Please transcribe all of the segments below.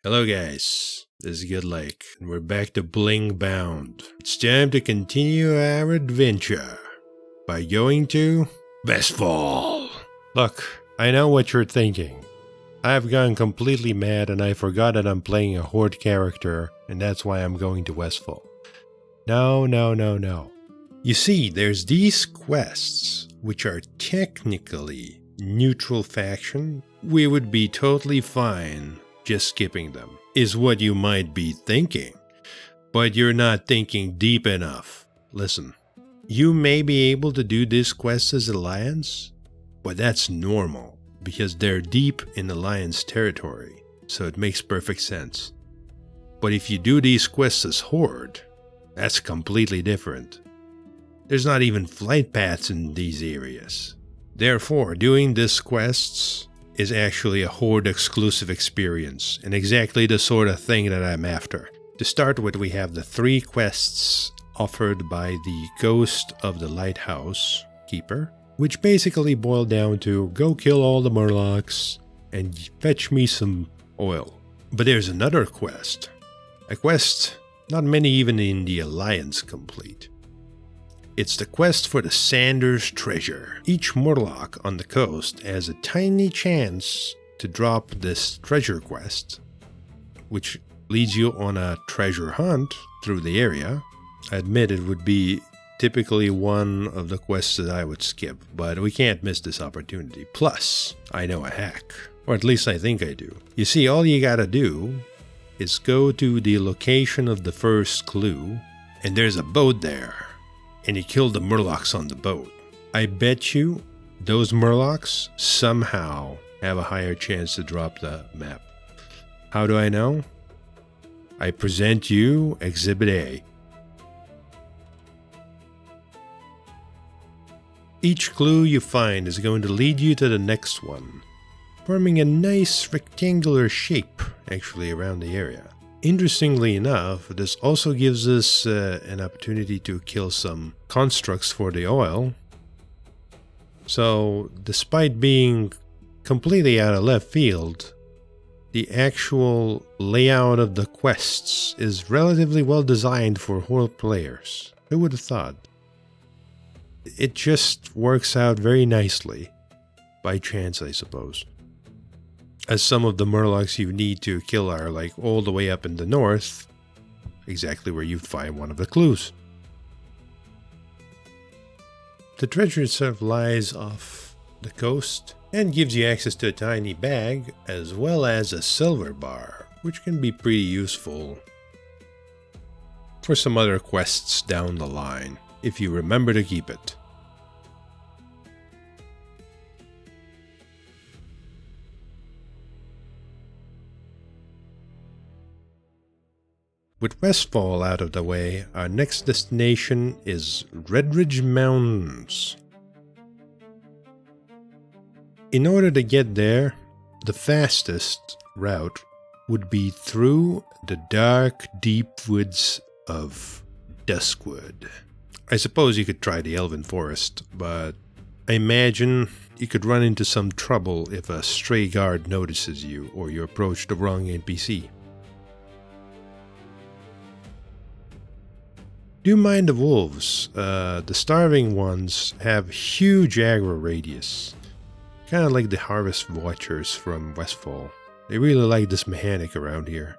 Hello guys, this is Good Lake, and we're back to Blingbound. It's time to continue our adventure by going to Westfall. Look, I know what you're thinking. I've gone completely mad and I forgot that I'm playing a Horde character, and that's why I'm going to Westfall. No. You see, there's these quests, which are technically neutral faction. We would be totally fine just skipping them, is what you might be thinking. But you're not thinking deep enough. Listen, you may be able to do this quest as Alliance, but that's normal, because they're deep in Alliance territory, so it makes perfect sense. But if you do these quests as Horde, that's completely different. There's not even flight paths in these areas. Therefore, doing these quests is actually a Horde exclusive experience, and exactly the sort of thing that I'm after. To start with, we have the 3 quests offered by the Ghost of the Lighthouse Keeper, which basically boil down to go kill all the Murlocs and fetch me some oil. But there's another quest. A quest not many even in the Alliance complete. It's the quest for the Sanders treasure. Each Murloc on the coast has a tiny chance to drop this treasure quest, which leads you on a treasure hunt through the area. I admit it would be typically one of the quests that I would skip, but we can't miss this opportunity. Plus, I know a hack, or at least I think I do. You see, all you gotta do is go to the location of the first clue, and there's a boat there. And you kill the Murlocs on the boat. I bet you those Murlocs somehow have a higher chance to drop the map. How do I know? I present you Exhibit A. Each clue you find is going to lead you to the next one, forming a nice rectangular shape actually around the area. Interestingly enough, this also gives us an opportunity to kill some constructs for the oil. So, despite being completely out of left field, the actual layout of the quests is relatively well designed for Horde players. Who would have thought? It just works out very nicely. By chance, I suppose. As some of the Murlocs you need to kill are like all the way up in the north, exactly where you find one of the clues. The treasure itself lies off the coast and gives you access to a tiny bag as well as a silver bar, which can be pretty useful for some other quests down the line, if you remember to keep it. With Westfall out of the way, our next destination is Redridge Mountains. In order to get there, the fastest route would be through the dark, deep woods of Duskwood. I suppose you could try the Elven Forest, but I imagine you could run into some trouble if a stray guard notices you or you approach the wrong NPC. Do mind the wolves. The starving ones have huge aggro radius. Kind of like the Harvest Watchers from Westfall. They really like this mechanic around here.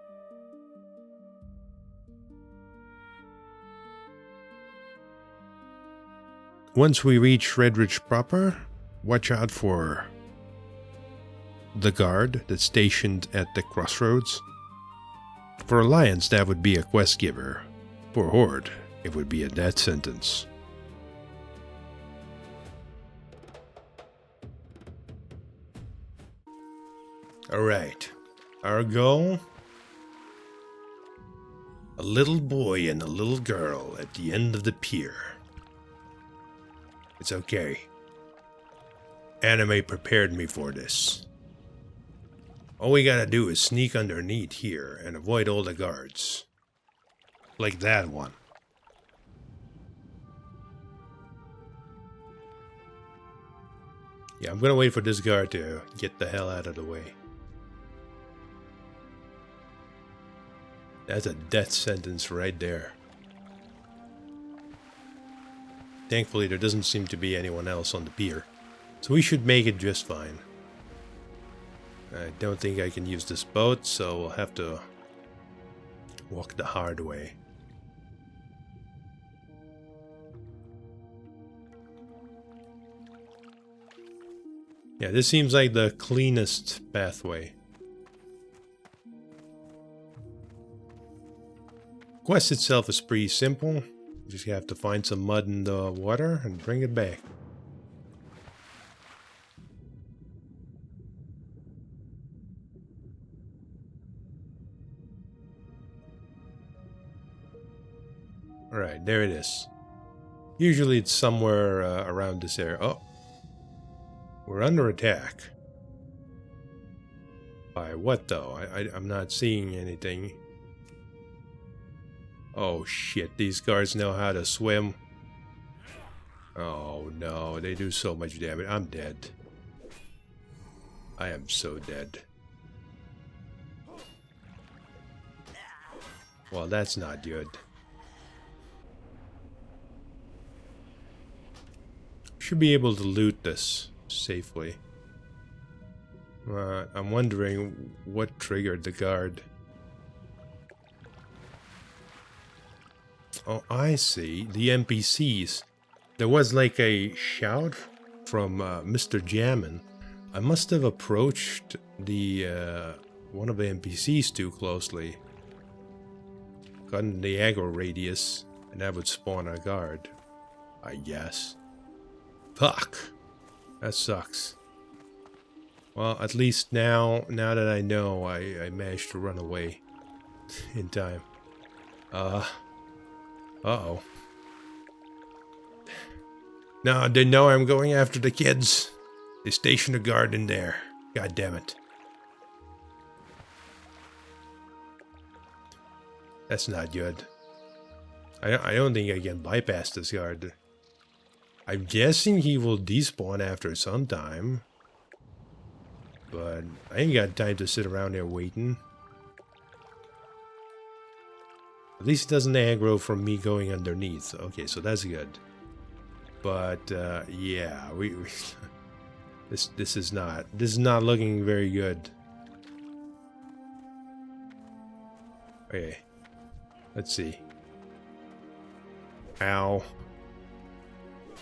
Once we reach Redridge proper, watch out for the guard that's stationed at the Crossroads. For Alliance, that would be a quest giver. For Horde, it would be a death sentence. Alright, our goal? A little boy and a little girl at the end of the pier. It's okay. Anime prepared me for this. All we gotta do is sneak underneath here and avoid all the guards. Like that one. Yeah, I'm gonna wait for this guard to get the hell out of the way. That's a death sentence right there. Thankfully, there doesn't seem to be anyone else on the pier, so we should make it just fine. I don't think I can use this boat, so we'll have to walk the hard way. Yeah, this seems like the cleanest pathway. Quest itself is pretty simple. You just have to find some mud in the water and bring it back. Alright, there it is. Usually it's somewhere around this area. Oh! We're under attack. By what though? I'm not seeing anything. Oh shit, these guards know how to swim. Oh no, they do so much damage. I'm dead. I am so dead. Well, that's not good. Should be able to loot this safely. I'm wondering what triggered the guard. Oh, I see. The NPCs. There was like a shout from Mr. Jammin. I must have approached the one of the NPCs too closely. Gotten the aggro radius, and that would spawn a guard. I guess. Fuck. That sucks. Well, at least now that I know, I managed to run away in time. Uh-oh. No, they know I'm going after the kids. They stationed a guard in there. God damn it. That's not good. I don't think I can bypass this guard. I'm guessing he will despawn after some time. But I ain't got time to sit around there waiting. At least it doesn't aggro from me going underneath. Okay, so that's good. But yeah, this is not looking very good. Okay, let's see. Ow.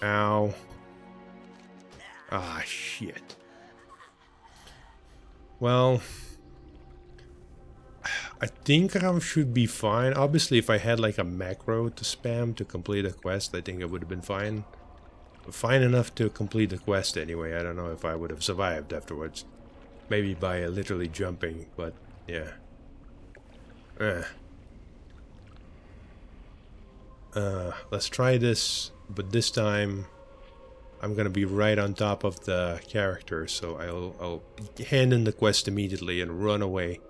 Ow. Ah, shit. Well, I think I should be fine. Obviously, if I had like a macro to spam to complete a quest, I think it would have been fine. Fine enough to complete the quest anyway. I don't know if I would have survived afterwards. Maybe by literally jumping, but yeah. Let's try this, but this time I'm gonna be right on top of the character, so I'll hand in the quest immediately and run away.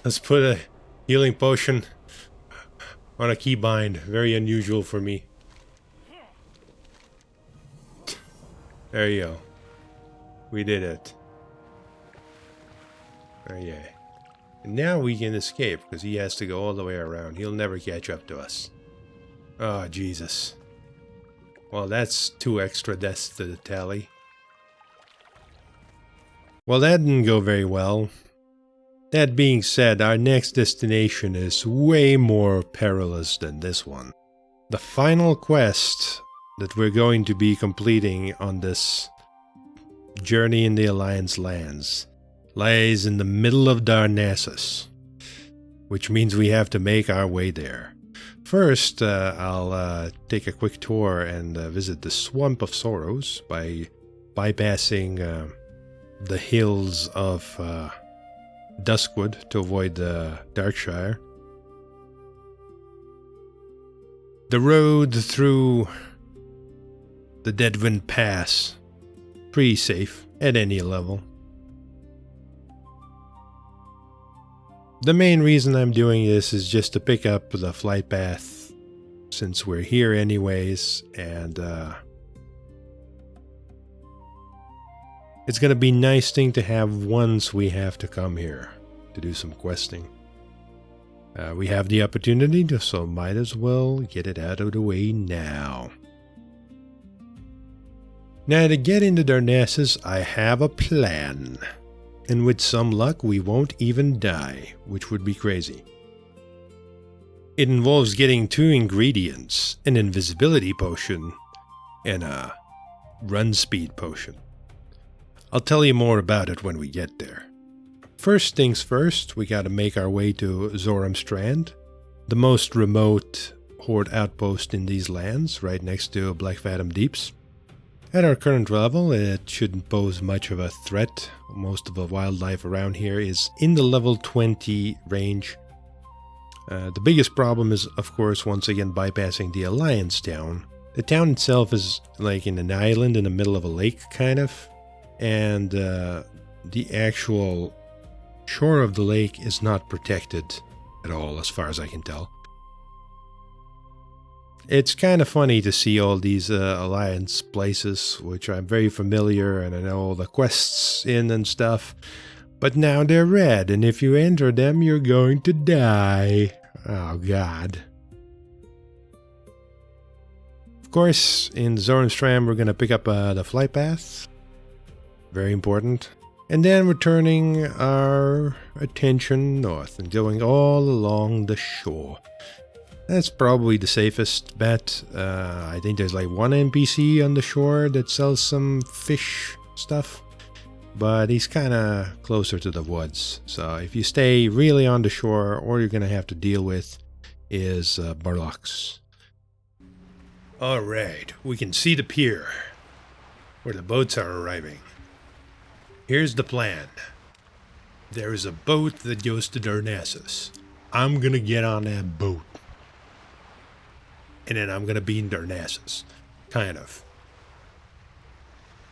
Let's put a healing potion on a keybind. Very unusual for me. There you go. We did it. Oh yeah. And now we can escape, because he has to go all the way around. He'll never catch up to us. Oh, Jesus. Well, that's 2 extra deaths to the tally. Well, that didn't go very well. That being said, our next destination is way more perilous than this one. The final quest that we're going to be completing on this journey in the Alliance lands lies in the middle of Darnassus, which means we have to make our way there. First, I'll take a quick tour and visit the Swamp of Sorrows by bypassing the hills of Duskwood to avoid Darkshire. The road through the Deadwind Pass, pretty safe at any level. The main reason I'm doing this is just to pick up the flight path, since we're here anyways, and It's gonna be a nice thing to have once we have to come here to do some questing. We have the opportunity, so might as well get it out of the way now. Now to get into Darnassus, I have a plan. And with some luck, we won't even die, which would be crazy. It involves getting 2 ingredients, an invisibility potion and a run speed potion. I'll tell you more about it when we get there. First things first, we gotta make our way to Zoramstrand, the most remote Horde outpost in these lands, right next to Blackfathom Deeps. At our current level, it shouldn't pose much of a threat. Most of the wildlife around here is in the level 20 range. The biggest problem is, of course, once again bypassing the Alliance town. The town itself is like in an island in the middle of a lake, kind of. And the actual shore of the lake is not protected at all, as far as I can tell. It's kind of funny to see all these Alliance places, which I'm very familiar and I know all the quests in and stuff. But now they're red, and if you enter them, you're going to die. Oh, God. Of course, in Zoramstrand, we're going to pick up the flight path. Very important. And then we're turning our attention north and going all along the shore. That's probably the safest bet. I think there's like one NPC on the shore that sells some fish stuff. But he's kind of closer to the woods. So if you stay really on the shore, all you're going to have to deal with is Barlocks. Alright, we can see the pier where the boats are arriving. Here's the plan. There is a boat that goes to Darnassus. I'm going to get on that boat. And then I'm going to be in Darnassus. Kind of.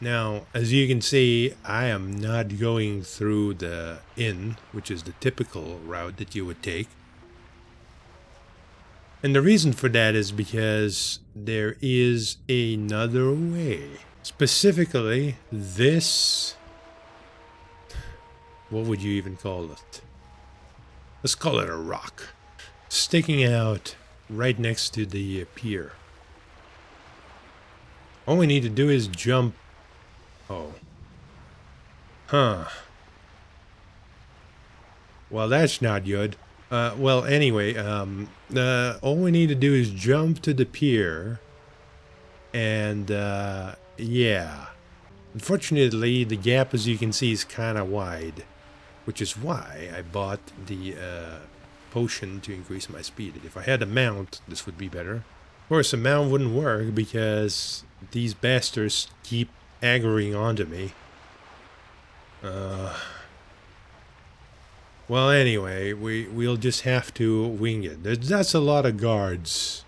Now, as you can see, I am not going through the inn, which is the typical route that you would take. And the reason for that is because there is another way. Specifically, this... What would you even call it? Let's call it a rock. Sticking out right next to the pier. All we need to do is jump. Oh. Huh. Well, that's not good. Well, anyway, all we need to do is jump to the pier. And, yeah. Unfortunately, the gap, as you can see, is kind of wide. Which is why I bought the potion to increase my speed. If I had a mount, this would be better. Of course, a mount wouldn't work because these bastards keep aggroing onto me. Well, anyway, we'll just have to wing it. That's a lot of guards.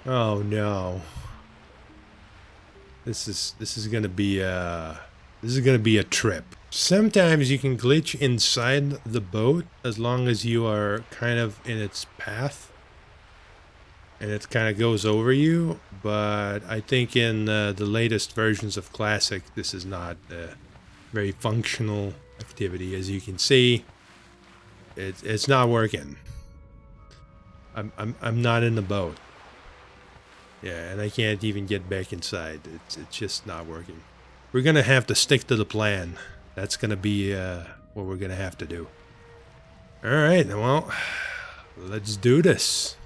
Oh no. This is gonna be a trip. Sometimes you can glitch inside the boat as long as you are kind of in its path. And it kind of goes over you. But I think in the latest versions of Classic, this is not a very functional activity. As you can see, it's not working. I'm not in the boat. Yeah, and I can't even get back inside. It's just not working. We're gonna have to stick to the plan. That's gonna be what we're gonna have to do. Alright, well, let's do this.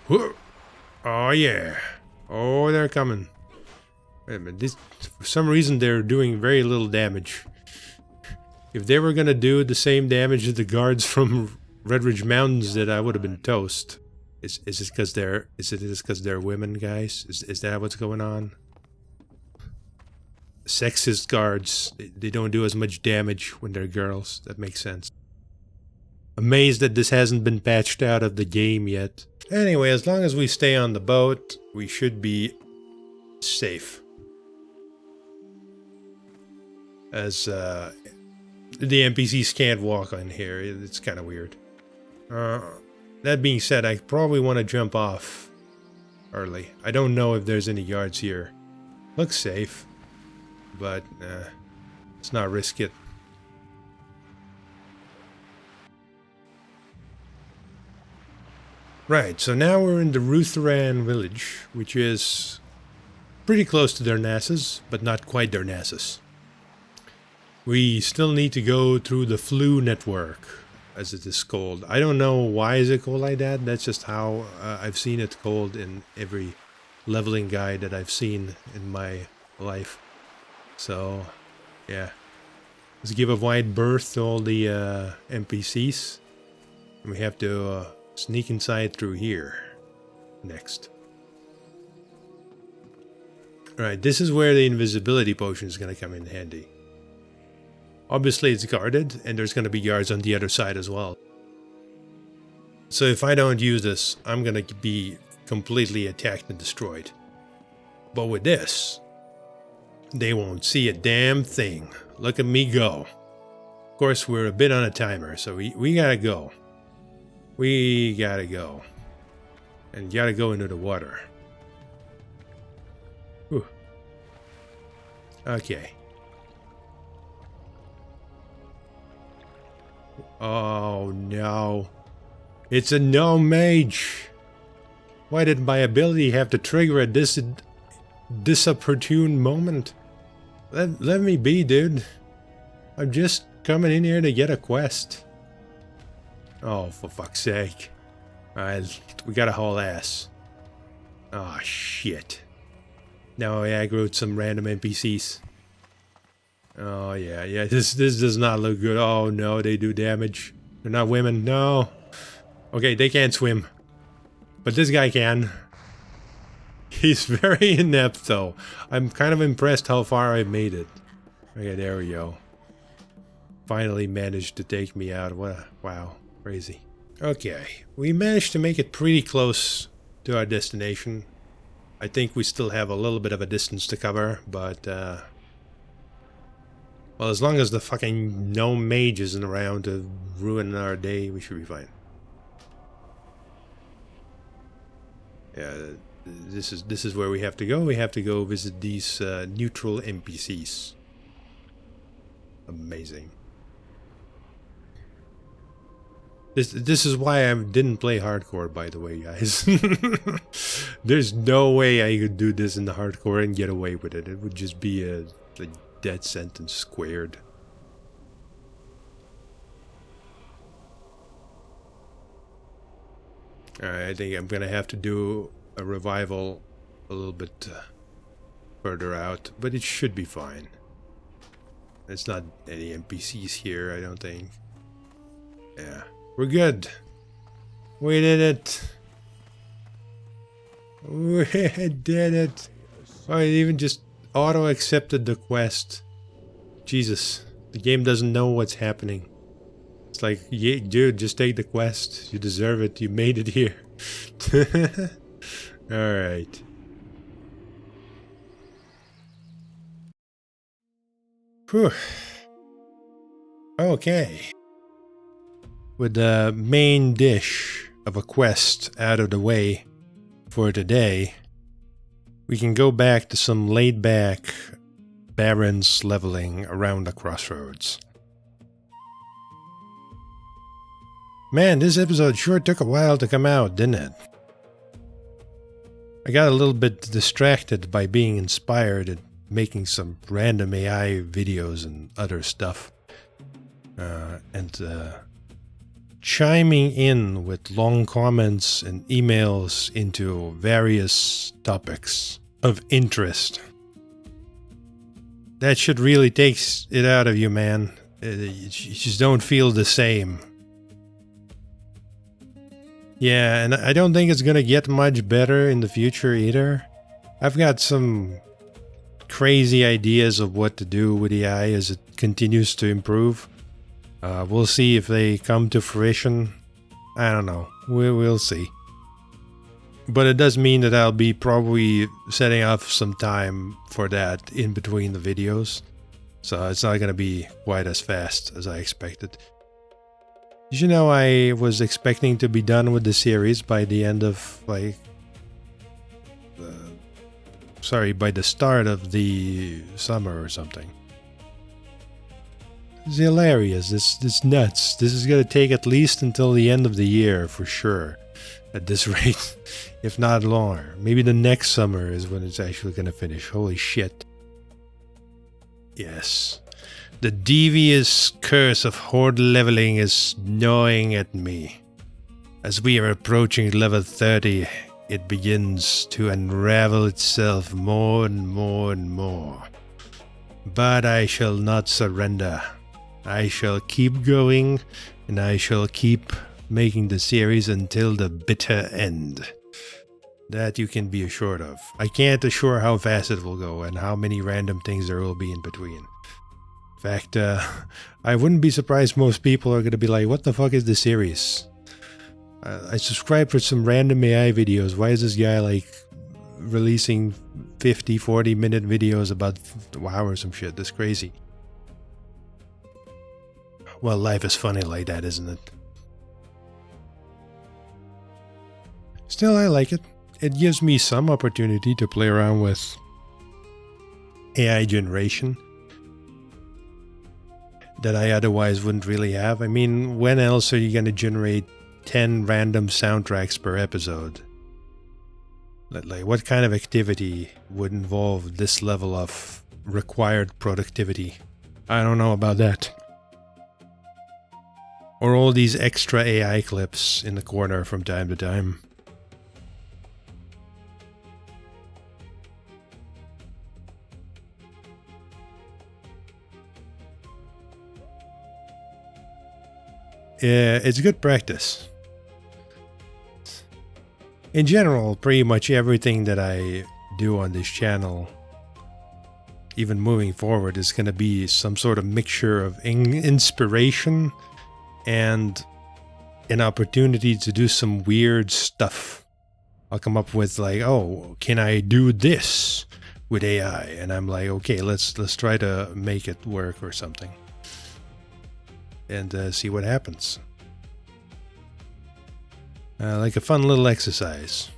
Whoa. Oh yeah. Oh, they're coming. Wait a minute, for some reason they're doing very little damage. If they were gonna do the same damage as the guards from Redridge Mountains, that I would have been toast. Is it because they're women, guys? Is that what's going on? Sexist guards, they don't do as much damage when they're girls. That makes sense. Amazed that this hasn't been patched out of the game yet. Anyway, as long as we stay on the boat, we should be safe. As the NPCs can't walk on here. It's kind of weird. That being said, I probably want to jump off early. I don't know if there's any guards here Looks safe, but let's not risk it. Right, so now we're in the Ruthran village, which is pretty close to Darnassus, but not quite Darnassus. We still need to go through the Flu network, as it is called. I don't know why is it called like that. That's just how I've seen it called in every leveling guide that I've seen in my life. So, yeah. Let's give a wide berth to all the NPCs. And we have to sneak inside through here next. Alright, this is where the invisibility potion is going to come in handy. Obviously it's guarded, and there's going to be guards on the other side as well. So if I don't use this, I'm going to be completely attacked and destroyed. But with this, they won't see a damn thing. Look at me go. Of course, we're a bit on a timer, so we gotta go. We gotta go. And gotta go into the water. Whew. Okay. Oh no. It's a no mage. Why did my ability have to trigger at this opportune moment? Let me be, dude. I'm just coming in here to get a quest. Oh, for fuck's sake. Alright, we got a whole ass. Oh, shit. Now I aggroed some random NPCs. Oh, yeah, this does not look good. Oh, no, they do damage. They're not women, no. Okay, they can't swim. But this guy can. He's very inept, though. I'm kind of impressed how far I made it. Okay, there we go. Finally managed to take me out. What? Wow, crazy. Okay, we managed to make it pretty close to our destination. I think we still have a little bit of a distance to cover, but well, as long as the fucking no mage isn't around to ruin our day, we should be fine. Yeah, this is where we have to go. We have to go visit these neutral NPCs. Amazing. This is why I didn't play hardcore, by the way, guys. There's no way I could do this in the hardcore and get away with it. It would just be a death sentence squared. Alright, I think I'm gonna have to do a revival a little bit further out, but it should be fine. There's not any NPCs here, I don't think. Yeah, we're good. We did it. We did it. Oh, it even just auto-accepted the quest. Jesus, the game doesn't know what's happening. It's like, yeah, dude, just take the quest. You deserve it. You made it here. Alright. Whew. Okay. With the main dish of a quest out of the way for today, we can go back to some laid-back Barrens leveling around the Crossroads. Man, this episode sure took a while to come out, didn't it? I got a little bit distracted by being inspired and making some random AI videos and other stuff. Chiming in with long comments and emails into various topics of interest. That should really take it out of you, man. You just don't feel the same. Yeah, and I don't think it's gonna get much better in the future either. I've got some crazy ideas of what to do with AI as it continues to improve. We'll see if they come to fruition. I don't know. We'll see. But it does mean that I'll be probably setting off some time for that in between the videos. So it's not gonna be quite as fast as I expected. Did you know I was expecting to be done with the series by the end of, like, Sorry, by the start of the summer or something. It's hilarious. This nuts. This is gonna take at least until the end of the year for sure. At this rate, if not longer. Maybe the next summer is when it's actually gonna finish. Holy shit. Yes. The devious curse of horde leveling is gnawing at me. As we are approaching level 30, it begins to unravel itself more and more and more. But I shall not surrender. I shall keep going, and I shall keep making the series until the bitter end. That you can be assured of. I can't assure how fast it will go and how many random things there will be in between. In fact, I wouldn't be surprised most people are going to be like, what the fuck is this series? I subscribed for some random AI videos. Why is this guy like releasing 50, 40-minute videos about WoW or some shit? That's crazy. Well, life is funny like that, isn't it? Still, I like it. It gives me some opportunity to play around with AI generation that I otherwise wouldn't really have. I mean, when else are you going to generate 10 random soundtracks per episode? Like, what kind of activity would involve this level of required productivity? I don't know about that. Or all these extra AI clips in the corner from time to time. Yeah, it's good practice. In general, pretty much everything that I do on this channel, even moving forward, is going to be some sort of mixture of inspiration and an opportunity to do some weird stuff. I'll come up with like, oh, can I do this with AI? And I'm like, okay, let's try to make it work or something. And see what happens. Like a fun little exercise.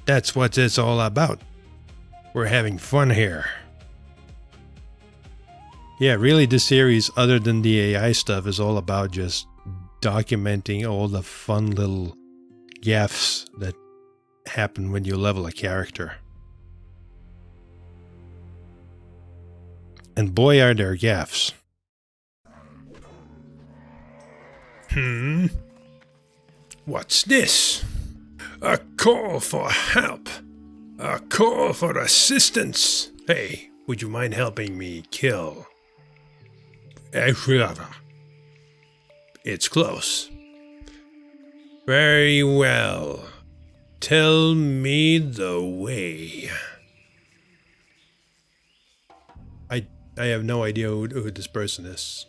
That's what it's all about. We're having fun here. Yeah, really this series, other than the AI stuff, is all about just documenting all the fun little gaffes that happen when you level a character. And boy are there gaffes. What's this? A call for help. A call for assistance. Hey, would you mind helping me kill? It's close. Very well. Tell me the way. I have no idea who this person is.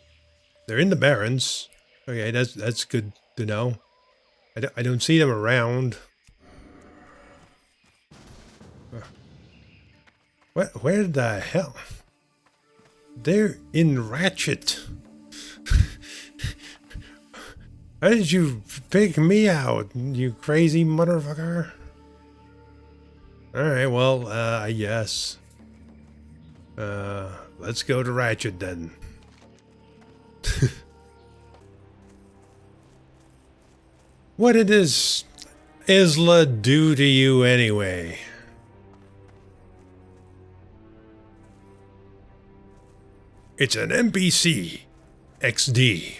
They're in the Barrens. Okay, that's good to know. I don't see them around. Where the hell? They're in Ratchet. How did you pick me out, you crazy motherfucker? Alright, well, I guess. Let's go to Ratchet then. What did this Isla do to you anyway? It's an NPC. XD.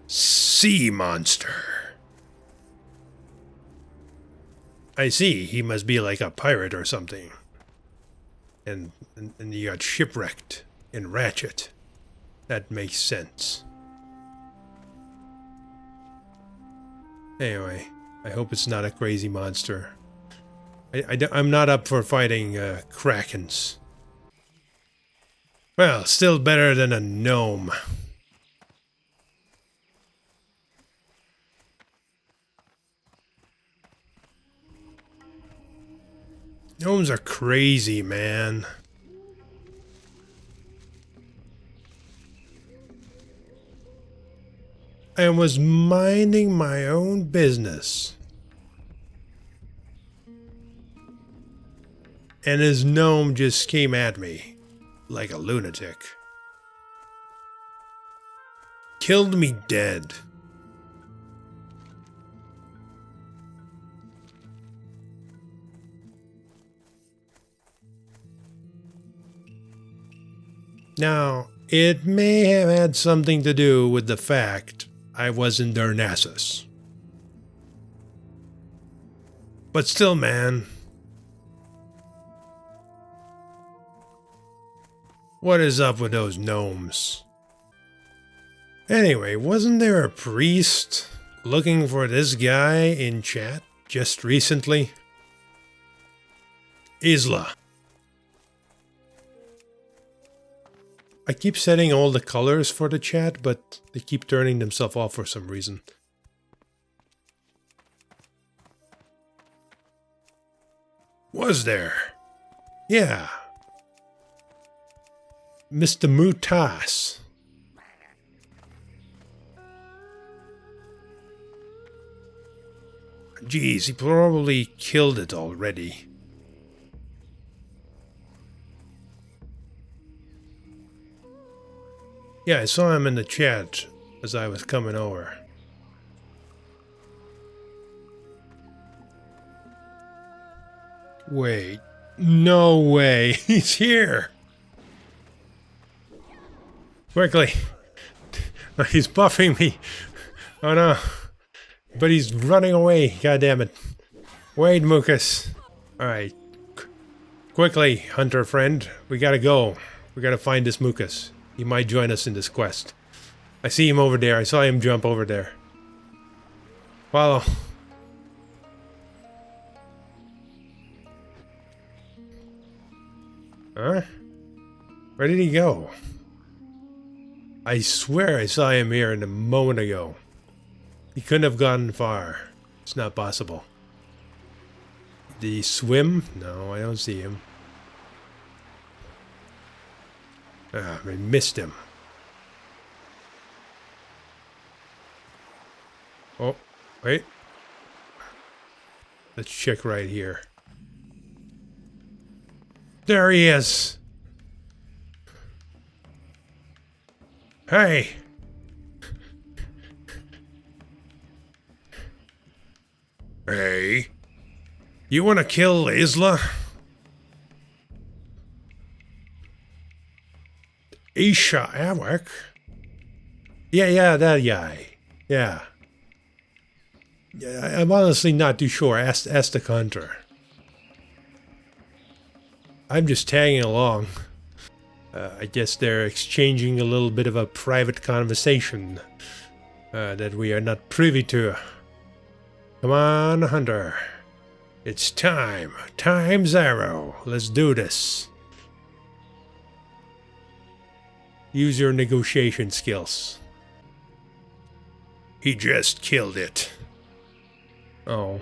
Sea monster. I see, he must be like a pirate or something. And you got shipwrecked in Ratchet. That makes sense. Anyway, I hope it's not a crazy monster. I'm not up for fighting krakens. Well, still better than a gnome. Gnomes are crazy, man. and was minding my own business. And his gnome just came at me like a lunatic. Killed me dead. Now, it may have had something to do with the fact I was in Darnassus. But still, man. What is up with those gnomes? Anyway, wasn't there a priest looking for this guy in chat just recently? Isla. I keep setting all the colors for the chat, but they keep turning themselves off for some reason. Was there? Yeah. Mr. Mutas. Geez, he probably killed it already. Yeah, I saw him in the chat as I was coming over. Wait. No way. He's here. Quickly. He's buffing me. Oh no. But he's running away. God damn it. Wait, Mucus. Alright. Quickly, hunter friend. We gotta go. We gotta find this Mucus. He might join us in this quest. I see him over there. I saw him jump over there. Follow. Huh? Where did he go? I swear I saw him here a moment ago. He couldn't have gone far. It's not possible. Did he swim? No, I don't see him. Ah, I missed him. Oh, wait. Let's check right here. There he is! Hey! Hey? You wanna kill Isla? Isha Awak? Yeah, that guy. Yeah. I'm honestly not too sure. Ask the hunter. I'm just tagging along. I guess they're exchanging a little bit of a private conversation that we are not privy to. Come on, hunter. It's time. Time's arrow. Let's do this. Use your negotiation skills. He just killed it. Oh.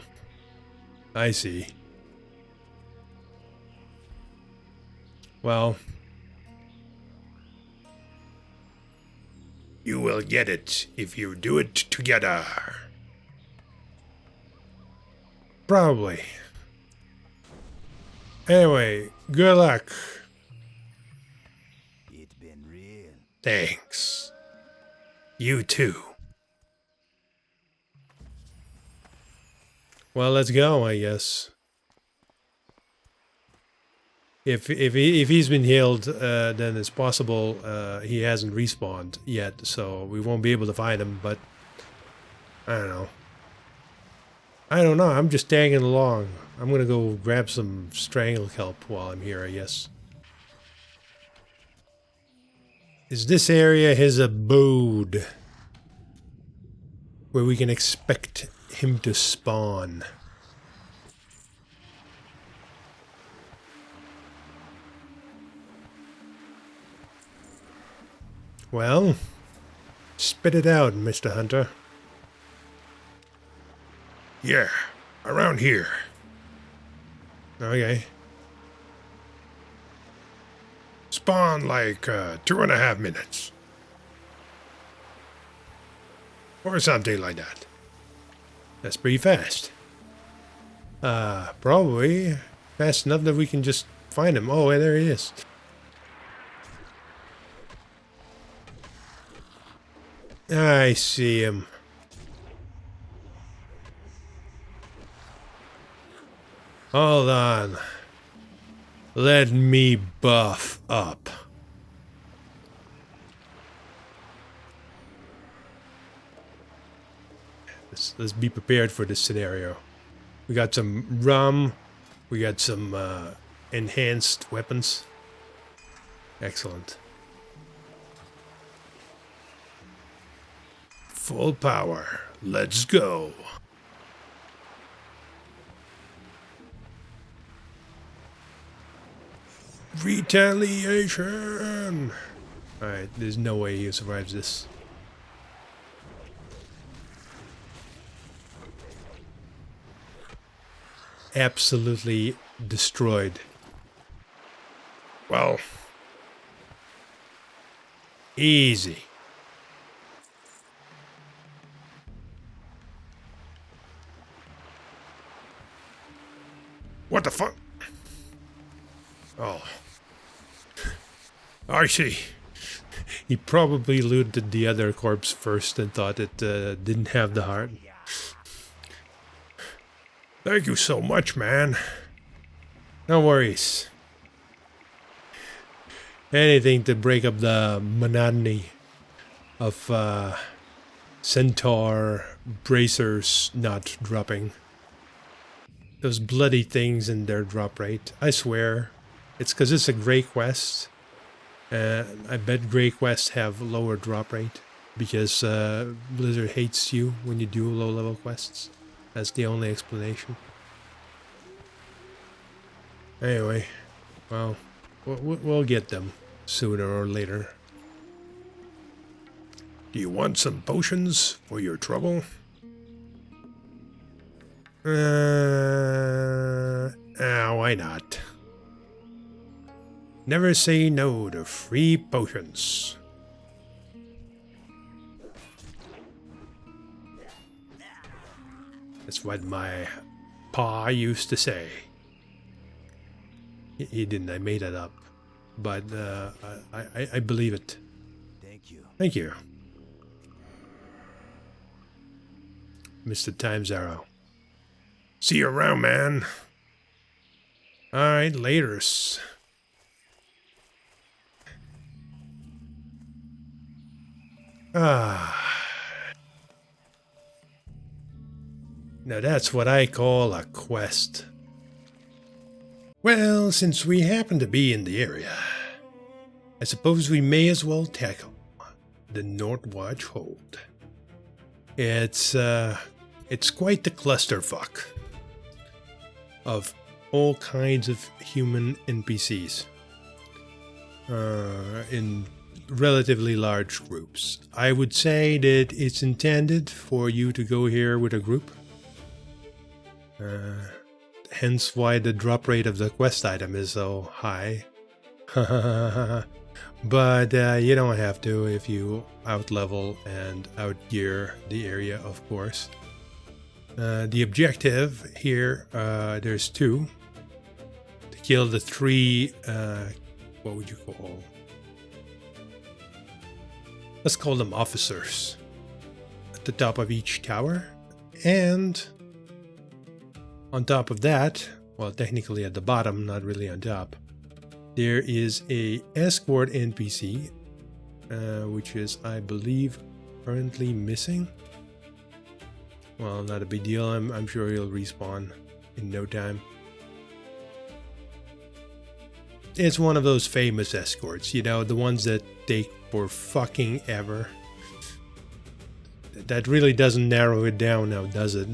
I see. Well. You will get it if you do it together. Probably. Anyway, good luck. It's been real. Thanks. You too. Well, let's go, I guess. If he's been healed, then it's possible he hasn't respawned yet, so we won't be able to find him, but I don't know. I'm just tagging along. I'm gonna go grab some strangle kelp while I'm here, I guess. Is this area his abode? Where we can expect him to spawn? Well, spit it out, Mr. Hunter. Yeah, around here. Okay. Spawn like 2.5 minutes. Or something like that. That's pretty fast. Probably fast enough that we can just find him. Oh, there he is. I see him. Hold on. Let me buff up. Let's be prepared for this scenario. We got some rum. We got some enhanced weapons. Excellent. Full power. Let's go. Retaliation. Alright, there's no way he survives this. Absolutely destroyed. Well, easy. What the fuck? Oh. I see. He probably looted the other corpse first and thought it didn't have the heart. Thank you so much, man. No worries. Anything to break up the monotony of centaur bracers not dropping. Those bloody things in their drop rate. I swear. It's because it's a Grey quest. I bet Grey quests have lower drop rate. Because Blizzard hates you when you do low level quests. That's the only explanation. Anyway, well, we'll get them sooner or later. Do you want some potions for your trouble? Why not? Never say no to free potions. That's what my pa used to say. He didn't, I made it up. But I believe it. Thank you. Thank you. Mr. Time's Arrow. See you around, man. Alright, laters. Now that's what I call a quest. Well, since we happen to be in the area, I suppose we may as well tackle the Northwatch hold. It's quite the clusterfuck of all kinds of human NPCs in relatively large groups. I would say that it's intended for you to go here with a group. Hence why the drop rate of the quest item is so high. But you don't have to if you outlevel and outgear the area, of course. The objective here, there's two. To kill the three, what would you call? Let's call them officers. At the top of each tower. And on top of that, well, technically at the bottom, not really on top, there is a escort NPC, which is, I believe, currently missing. Well, not a big deal. I'm sure he'll respawn in no time. It's one of those famous escorts, you know, the ones that take for fucking ever. That really doesn't narrow it down now, does it?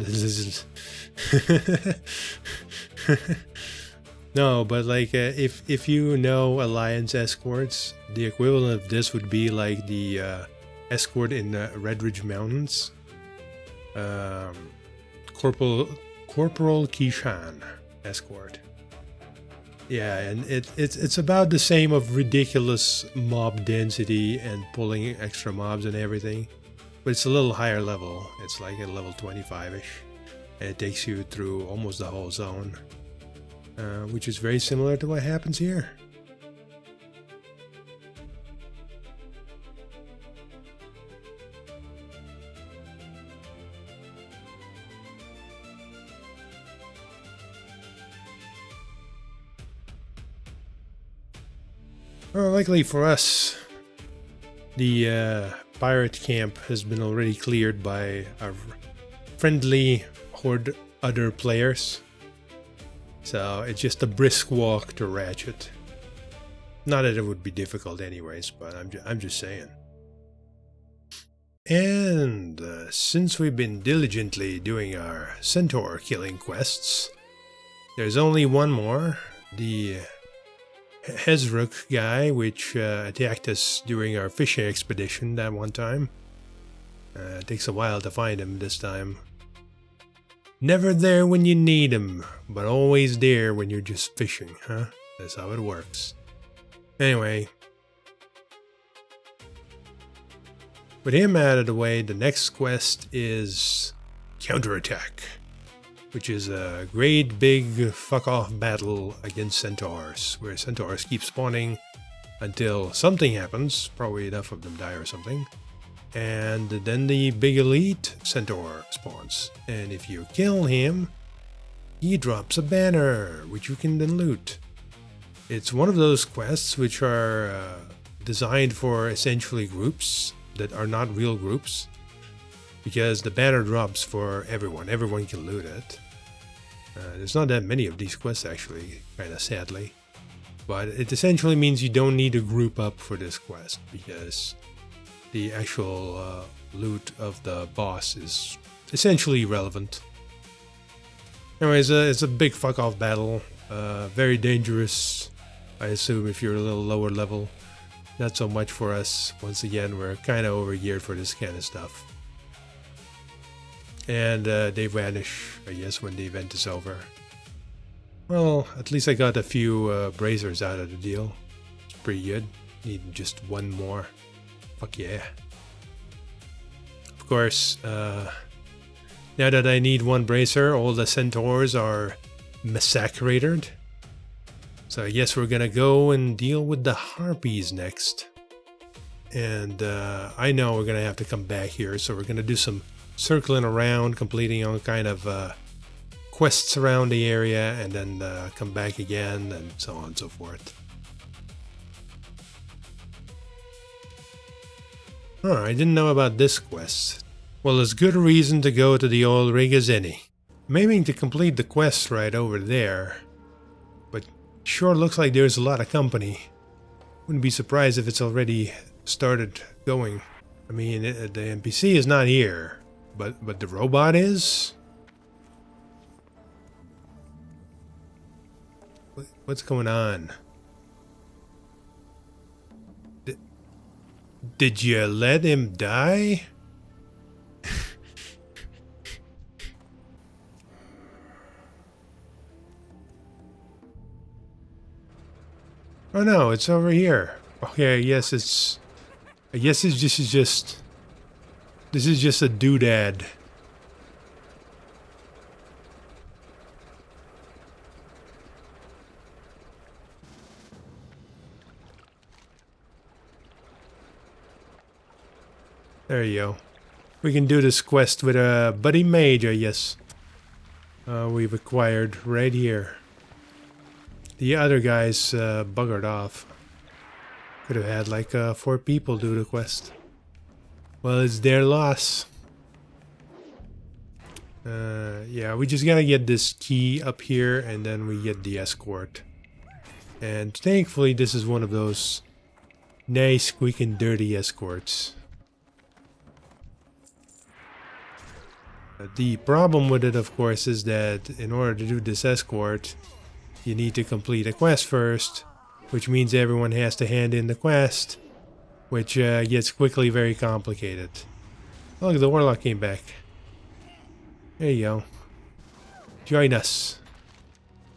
No, but like if you know Alliance escorts, the equivalent of this would be like the escort in the Redridge Mountains. Corporal Kishan escort. Yeah, and it's about the same of ridiculous mob density and pulling extra mobs and everything. but it's a little higher level. It's like at level 25-ish, and it takes you through almost the whole zone, which is very similar to what happens here. Well, luckily for us, the pirate camp has been already cleared by our friendly horde other players. So it's just a brisk walk to Ratchet. Not that it would be difficult anyways, but I'm just saying. And since we've been diligently doing our centaur killing quests, there's only one more. The Hezruk guy, which attacked us during our fishing expedition that one time. It takes a while to find him this time. Never there when you need him, but always there when you're just fishing, huh? That's how it works. Anyway, with him out of the way, the next quest is Counterattack, which is a great big fuck-off battle against centaurs, where centaurs keep spawning until something happens, probably enough of them die or something, and then the big elite centaur spawns, and if you kill him, he drops a banner, which you can then loot. It's one of those quests which are designed for essentially groups that are not real groups, because the banner drops for everyone. Everyone can loot it. There's not that many of these quests actually, kind of sadly. But it essentially means you don't need to group up for this quest, because the actual loot of the boss is essentially irrelevant. Anyways, it's a big fuck-off battle. Very dangerous, I assume, if you're a little lower level. Not so much for us. Once again, we're kind of overgeared for this kind of stuff. And they vanish, I guess, when the event is over. Well, at least I got a few bracers out of the deal. It's pretty good. Need just one more. Fuck yeah. Of course, now that I need one bracer, all the centaurs are massacred. So I guess we're gonna go and deal with the harpies next. And I know we're gonna have to come back here, so we're gonna do some circling around, completing all kind of quests around the area, and then come back again, and so on and so forth. Oh, I didn't know about this quest. Well, there's good reason to go to the old rig as any. I'm aiming to complete the quest right over there, but sure looks like there's a lot of company. Wouldn't be surprised if it's already started going. I mean, the NPC is not here, but the robot is? What's going on? Did you let him die? Oh no, it's over here. Okay, I guess this is just a doodad. There you go. We can do this quest with a buddy mage, I guess. We've acquired right here. The other guys buggered off. Could have had like 4 people do the quest. Well, it's their loss. Yeah, we just gotta get this key up here, and then we get the escort. And thankfully, this is one of those nice, quick and dirty escorts. The problem with it, of course, is that in order to do this escort, you need to complete a quest first, which means everyone has to hand in the quest, which gets quickly very complicated. Oh, look, the warlock came back. There you go. Join us,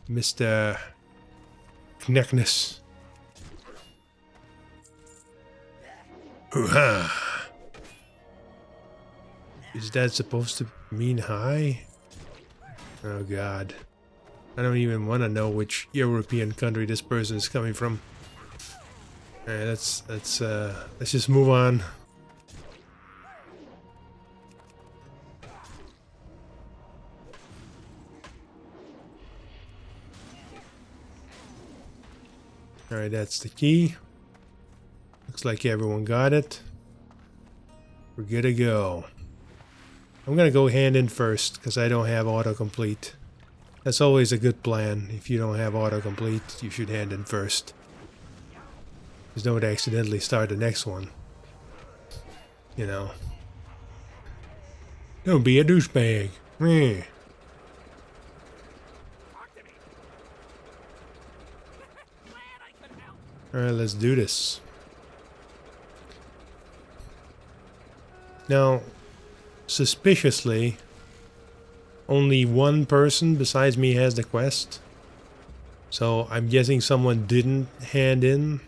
Mr. Kneckness. Hoo-ha! Is that supposed to mean hi? Oh god. I don't even want to know which European country this person is coming from. Alright, let's just move on. Alright, that's the key. Looks like everyone got it. We're good to go. I'm gonna go hand in first because I don't have autocomplete. That's always a good plan. If you don't have autocomplete, you should hand in first. Just don't accidentally start the next one. You know. Don't be a douchebag. Meh. Alright, let's do this. Now, suspiciously, only one person besides me has the quest. So I'm guessing someone didn't hand in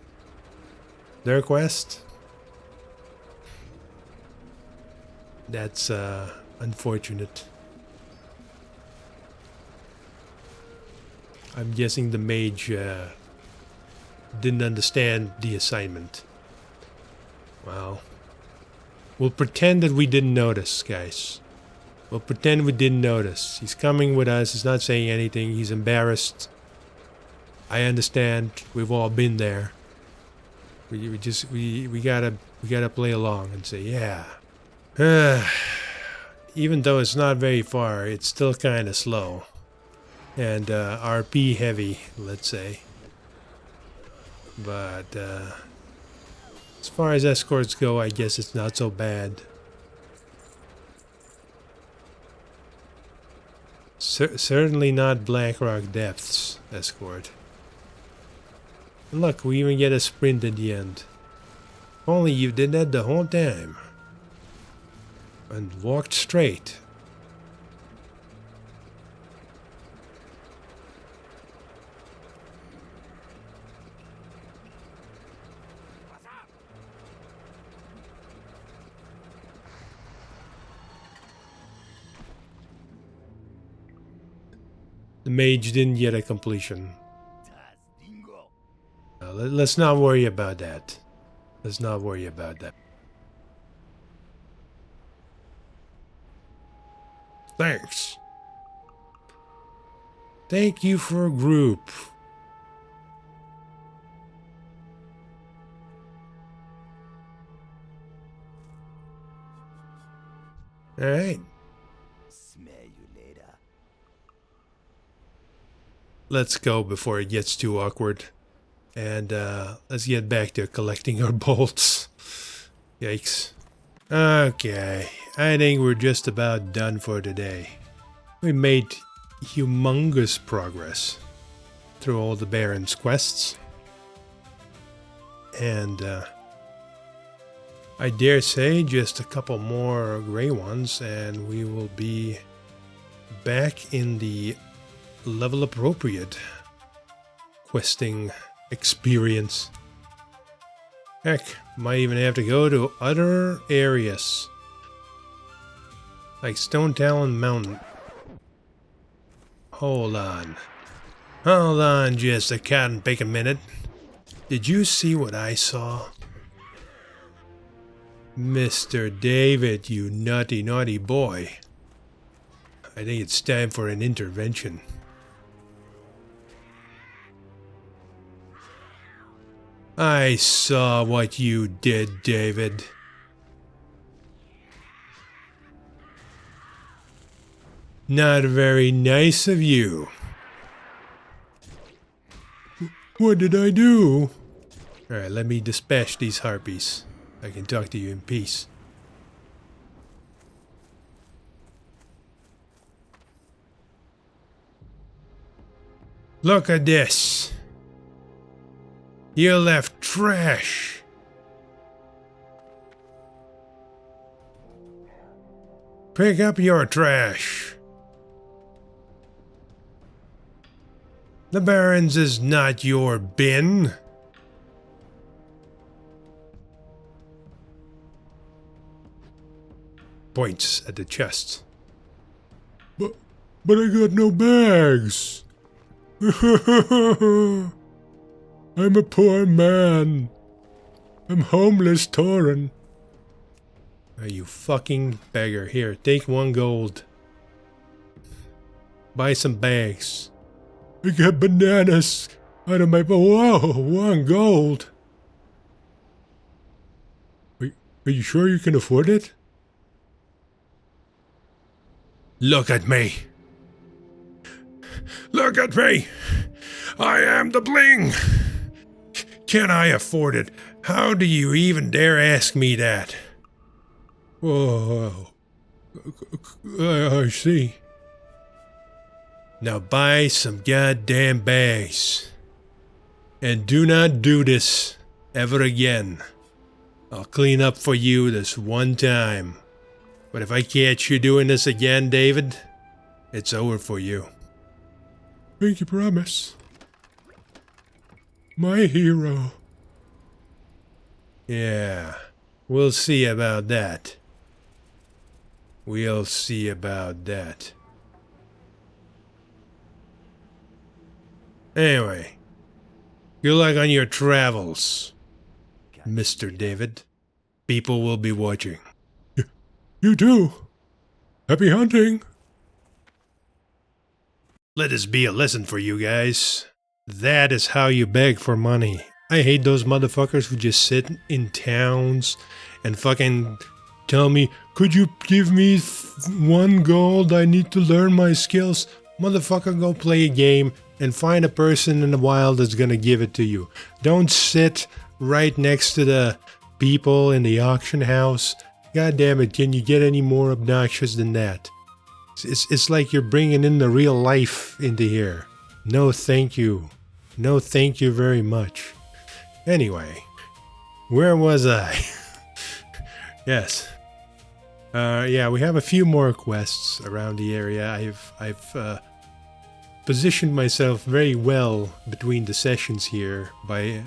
their quest. That's unfortunate. I'm guessing the mage didn't understand the assignment. Well, we'll pretend that we didn't notice, guys. We'll pretend we didn't notice. He's coming with us. He's not saying anything. He's embarrassed. I understand. We've all been there. We gotta play along and say, yeah. Even though it's not very far, it's still kind of slow. And RP heavy, let's say. But as far as escorts go, I guess it's not so bad. Certainly not Blackrock Depths escort. And look, we even get a sprint at the end. Only you did that the whole time. And walked straight. The mage didn't get a completion. Let's not worry about that. Let's not worry about that. Thanks. Thank you for a group. Alright. Let's go before it gets too awkward. And let's get back to collecting our bolts. Yikes. Okay, I think we're just about done for today. We made humongous progress through all the Barrens quests. And I dare say just a couple more grey ones and we will be back in the level appropriate questing experience. Heck, might even have to go to other areas like Stone Talon Mountain. Hold on just a cat and bake a minute. Did you see what I saw? Mr. David, you naughty boy. I think it's time for an intervention. I saw what you did, David. Not very nice of you. What did I do? Alright, let me dispatch these harpies. I can talk to you in peace. Look at this. You left trash. Pick up your trash. The Barrens is not your bin. Points at the chest. But I got no bags. I'm a poor man. I'm homeless, Torin. Oh, you fucking beggar. Here, take 1 gold. Buy some bags. I got bananas out of my... Whoa, 1 gold. Are you sure you can afford it? Look at me. Look at me. I am the bling. Can I afford it? How do you even dare ask me that? Whoa. I see. Now buy some goddamn bags. And do not do this ever again. I'll clean up for you this one time. But if I catch you doing this again, David, it's over for you. Pinky promise. My hero. Yeah, we'll see about that. We'll see about that. Anyway, good luck on your travels, Mr. David. People will be watching. You too. Happy hunting. Let this be a lesson for you guys. That is how you beg for money. I hate those motherfuckers who just sit in towns and fucking tell me, could you give me 1 gold? I need to learn my skills. Motherfucker, go play a game and find a person in the wild that's gonna give it to you. Don't sit right next to the people in the auction house. God damn it, can you get any more obnoxious than that? It's like you're bringing in the real life into here. No thank you. No thank you very much. Anyway, where was I? Yes. Yeah, we have a few more quests around the area. I've positioned myself very well between the sessions here by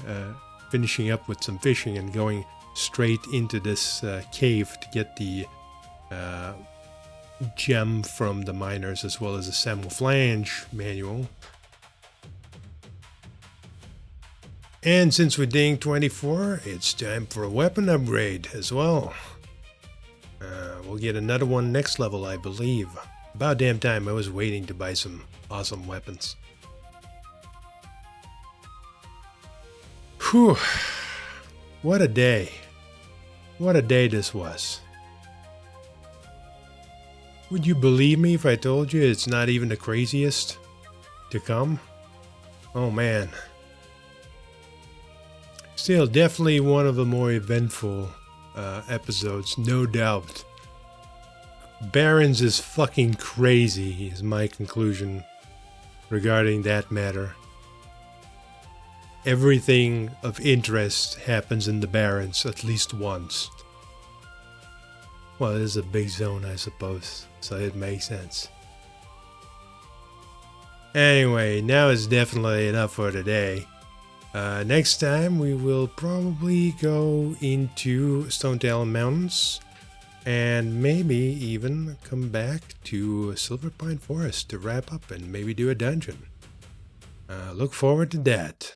finishing up with some fishing and going straight into this cave to get the gem from the miners as well as the camouflage manual. And since we're doing 24, it's time for a weapon upgrade as well. We'll get another one next level, I believe. About damn time. I was waiting to buy some awesome weapons. Whew. What a day. What a day this was. Would you believe me if I told you it's not even the craziest to come? Oh man. Still, definitely one of the more eventful episodes, no doubt. Barrens is fucking crazy, is my conclusion regarding that matter. Everything of interest happens in the Barrens at least once. Well, it is a big zone, I suppose, so it makes sense. Anyway, now is definitely enough for today. Next time we will probably go into Stonetail Mountains and maybe even come back to Silver Pine Forest to wrap up and maybe do a dungeon. Look forward to that.